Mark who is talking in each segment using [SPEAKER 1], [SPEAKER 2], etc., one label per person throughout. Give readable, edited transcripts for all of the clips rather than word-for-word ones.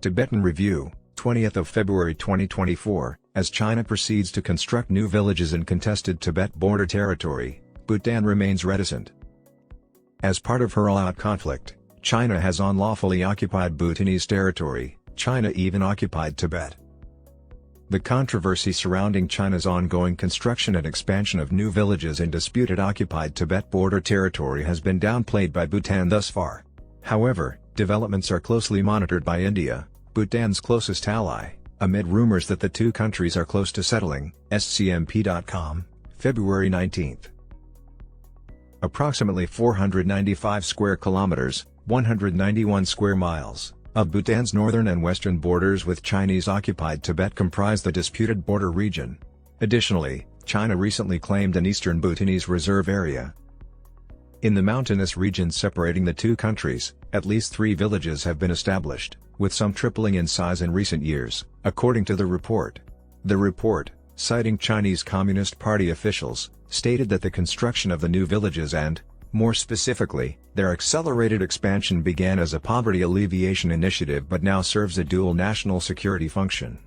[SPEAKER 1] Tibetan Review, 20th of February 2024, as China proceeds to construct new villages in contested Tibet-border territory, Bhutan remains reticent. As part of her all-out conflict, China has unlawfully occupied Bhutanese territory. China even occupied Tibet. The controversy surrounding China's ongoing construction and expansion of new villages in disputed occupied Tibet border territory has been downplayed by Bhutan thus far. However, developments are closely monitored by India, Bhutan's closest ally, amid rumors that the two countries are close to settling. SCMP.com, February 19. Approximately 495 square kilometers, 191 square miles, of Bhutan's northern and western borders with Chinese-occupied Tibet comprise the disputed border region. Additionally, China recently claimed an eastern Bhutanese reserve area. In the mountainous region separating the two countries, at least 3 villages have been established, with some tripling in size in recent years, according to the report. The report, citing Chinese Communist Party officials, stated that the construction of the new villages and, more specifically, their accelerated expansion began as a poverty alleviation initiative but now serves a dual national security function.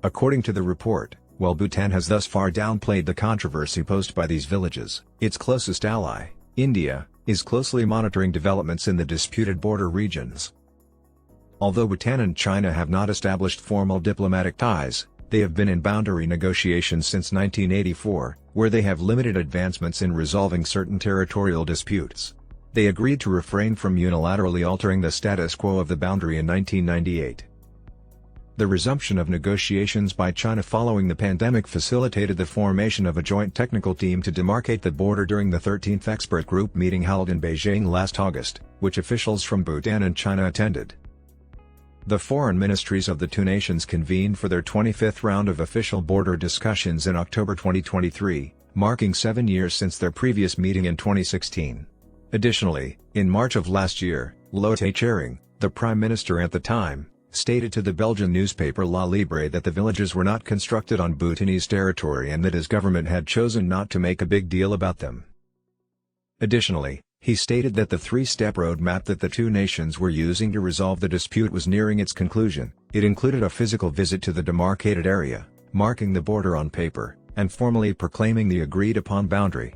[SPEAKER 1] According to the report, while Bhutan has thus far downplayed the controversy posed by these villages, its closest ally, India, is closely monitoring developments in the disputed border regions. Although Bhutan and China have not established formal diplomatic ties, they have been in boundary negotiations since 1984, where they have limited advancements in resolving certain territorial disputes. They agreed to refrain from unilaterally altering the status quo of the boundary in 1998. The resumption of negotiations by China following the pandemic facilitated the formation of a joint technical team to demarcate the border during the 13th expert group meeting held in Beijing last August, which officials from Bhutan and China attended. The foreign ministries of the two nations convened for their 25th round of official border discussions in October 2023, marking 7 years since their previous meeting in 2016. Additionally, in March of last year, Lotte Tschering, the prime minister at the time, stated to the Belgian newspaper La Libre that the villages were not constructed on Bhutanese territory and that his government had chosen not to make a big deal about them. Additionally, he stated that the 3-step roadmap that the two nations were using to resolve the dispute was nearing its conclusion. It included a physical visit to the demarcated area, marking the border on paper, and formally proclaiming the agreed-upon boundary.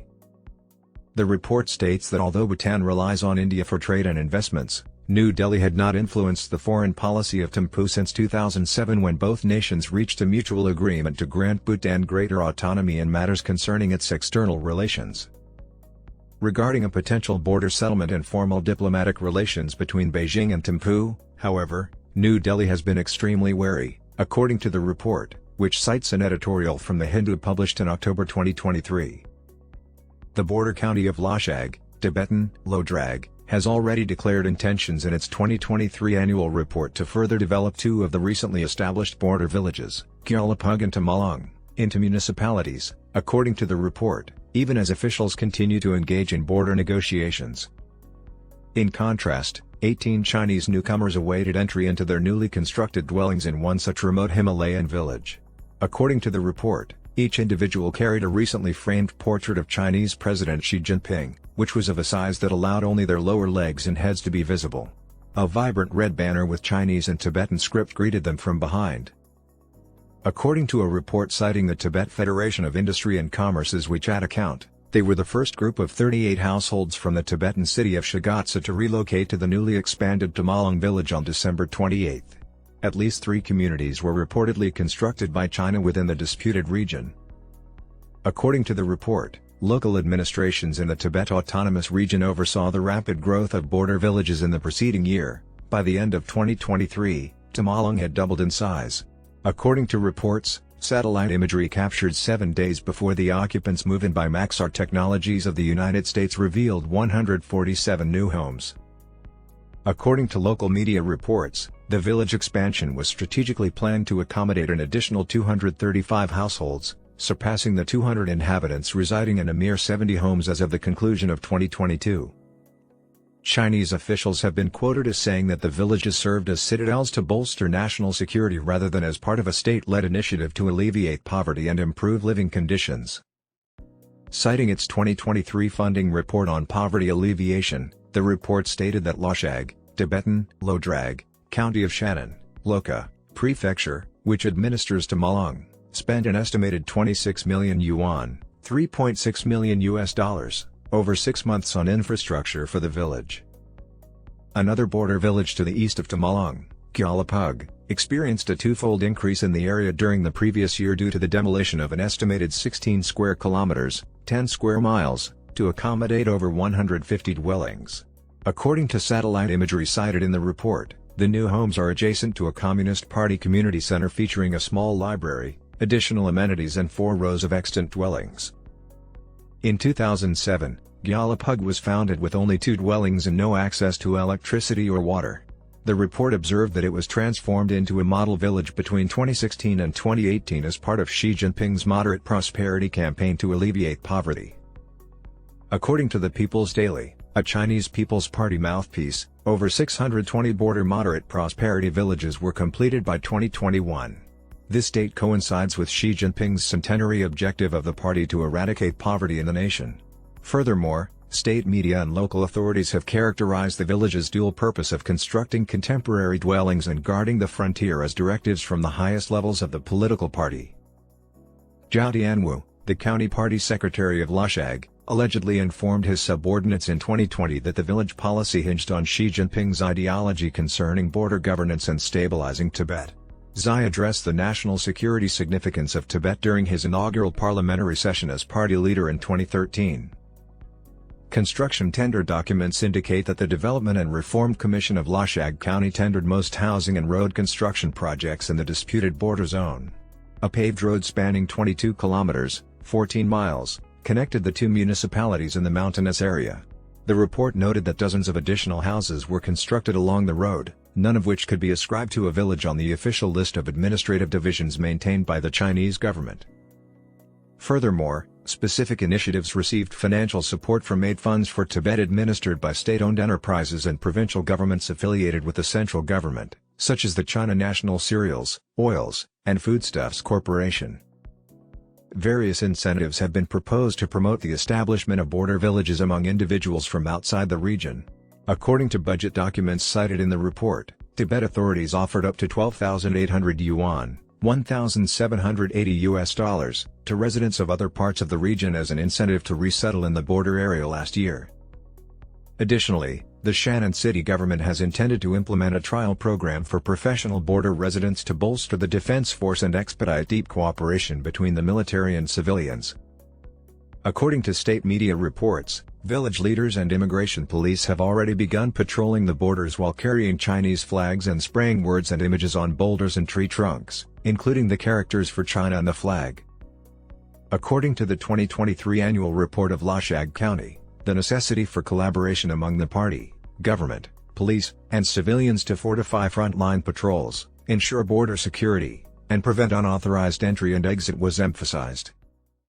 [SPEAKER 1] The report states that although Bhutan relies on India for trade and investments, New Delhi had not influenced the foreign policy of Thimphu since 2007 when both nations reached a mutual agreement to grant Bhutan greater autonomy in matters concerning its external relations. Regarding a potential border settlement and formal diplomatic relations between Beijing and Thimphu, however, New Delhi has been extremely wary, according to the report, which cites an editorial from The Hindu published in October 2023. The border county of Lashag, Tibetan, Lodrag, has already declared intentions in its 2023 annual report to further develop 2 of the recently established border villages, Gyalapug and Tamalang, into municipalities, according to the report, even as officials continue to engage in border negotiations. In contrast, 18 Chinese newcomers awaited entry into their newly constructed dwellings in one such remote Himalayan village. According to the report, each individual carried a recently framed portrait of Chinese President Xi Jinping, which was of a size that allowed only their lower legs and heads to be visible. A vibrant red banner with Chinese and Tibetan script greeted them from behind. According to a report citing the Tibet Federation of Industry and Commerce's WeChat account, they were the first group of 38 households from the Tibetan city of Shigatse to relocate to the newly expanded Tamalang village on December 28. At least 3 communities were reportedly constructed by China within the disputed region. According to the report, local administrations in the Tibet Autonomous Region oversaw the rapid growth of border villages in the preceding year. By the end of 2023, Tamalang had doubled in size. According to reports, satellite imagery captured 7 days before the occupants' move-in by Maxar Technologies of the United States revealed 147 new homes. According to local media reports, the village expansion was strategically planned to accommodate an additional 235 households, surpassing the 200 inhabitants residing in a mere 70 homes as of the conclusion of 2022. Chinese officials have been quoted as saying that the villages served as citadels to bolster national security rather than as part of a state-led initiative to alleviate poverty and improve living conditions. Citing its 2023 funding report on poverty alleviation, the report stated that Lashag, Tibetan, Lodrag, County of Shannon, Loka, Prefecture, which administers to Malong, spent an estimated 26 million yuan, $3.6 million, over 6 months on infrastructure for the village. Another border village to the east of Tamalong, Gyalapug, experienced a twofold increase in the area during the previous year due to the demolition of an estimated 16 square kilometers, 10 square miles, to accommodate over 150 dwellings. According to satellite imagery cited in the report, the new homes are adjacent to a Communist Party community center featuring a small library, additional amenities and 4 rows of extant dwellings. In 2007, Gyalapug was founded with only 2 dwellings and no access to electricity or water. The report observed that it was transformed into a model village between 2016 and 2018 as part of Xi Jinping's moderate prosperity campaign to alleviate poverty. According to the People's Daily, a Chinese People's Party mouthpiece, over 620 border moderate prosperity villages were completed by 2021. This date coincides with Xi Jinping's centenary objective of the party to eradicate poverty in the nation. Furthermore, state media and local authorities have characterized the village's dual purpose of constructing contemporary dwellings and guarding the frontier as directives from the highest levels of the political party. Zhao Tianwu, the county party secretary of Lashag, allegedly informed his subordinates in 2020 that the village policy hinged on Xi Jinping's ideology concerning border governance and stabilizing Tibet. Zhai addressed the national security significance of Tibet during his inaugural parliamentary session as party leader in 2013. Construction tender documents indicate that the Development and Reform Commission of Lashag County tendered most housing and road construction projects in the disputed border zone. A paved road spanning 22 kilometers, 14 miles, connected the 2 municipalities in the mountainous area. The report noted that dozens of additional houses were constructed along the road, none of which could be ascribed to a village on the official list of administrative divisions maintained by the Chinese government. Furthermore, specific initiatives received financial support from aid funds for Tibet administered by state-owned enterprises and provincial governments affiliated with the central government, such as the China National Cereals, Oils, and Foodstuffs Corporation. Various incentives have been proposed to promote the establishment of border villages among individuals from outside the region. According to budget documents cited in the report, Tibet authorities offered up to 12,800 yuan, $1,780 to residents of other parts of the region as an incentive to resettle in the border area last year. Additionally, the Shannon city government has intended to implement a trial program for professional border residents to bolster the defense force and expedite deep cooperation between the military and civilians. According to state media reports, village leaders and immigration police have already begun patrolling the borders while carrying Chinese flags and spraying words and images on boulders and tree trunks, including the characters for China and the flag. According to the 2023 annual report of Lashag County, the necessity for collaboration among the party, government, police, and civilians to fortify frontline patrols, ensure border security, and prevent unauthorized entry and exit was emphasized.